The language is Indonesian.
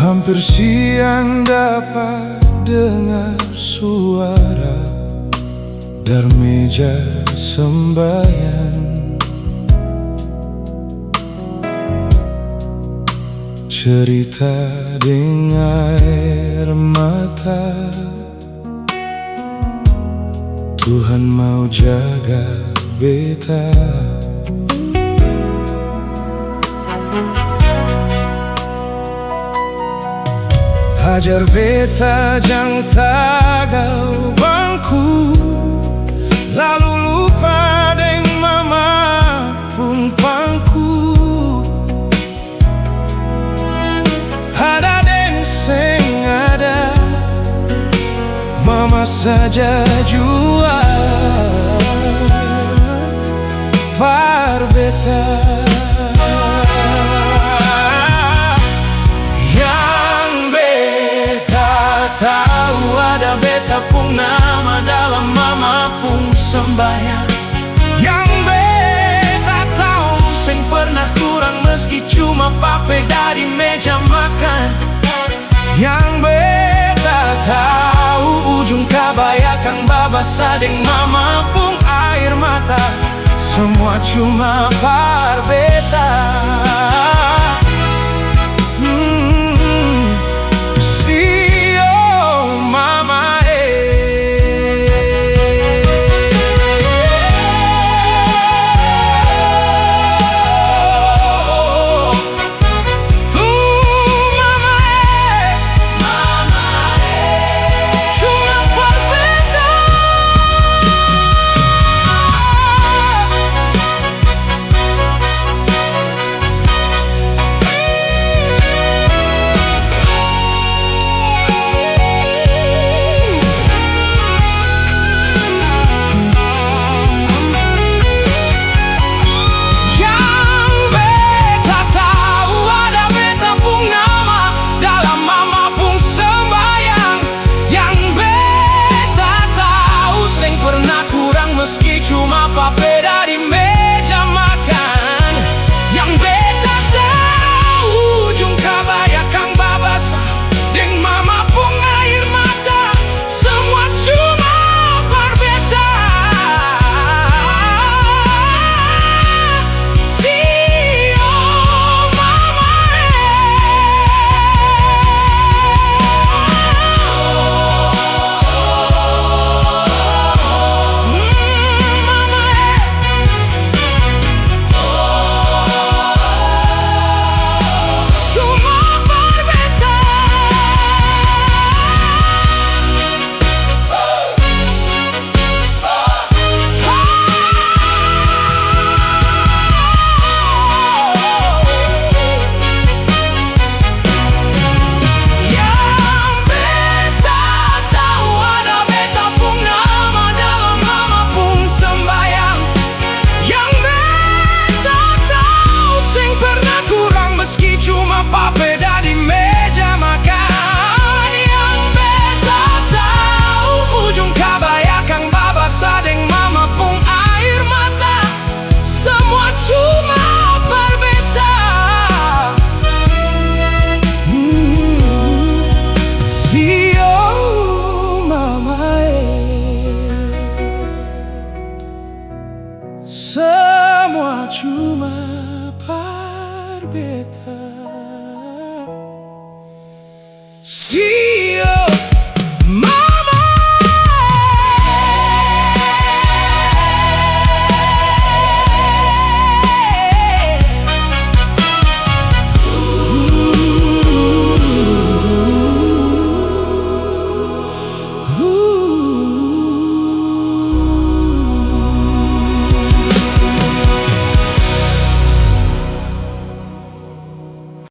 Hampir siang dapat dengar suara darmeja sembahyang, cerita dengan air mata. Tuhan mau jaga beta. Hajar beta jang tagal bangku, lalu lupa deng mama pun pangku. Ada deng seng ada, mama saja jua par beta. Tahu ada beta pun nama dalam mama pun sembahyang. Yang beta tahu seng pernah kurang meski cuma pape dari meja makan. Yang beta tahu ujung kabaya kang babasa deng mama pun air mata. Semua cuma par beta.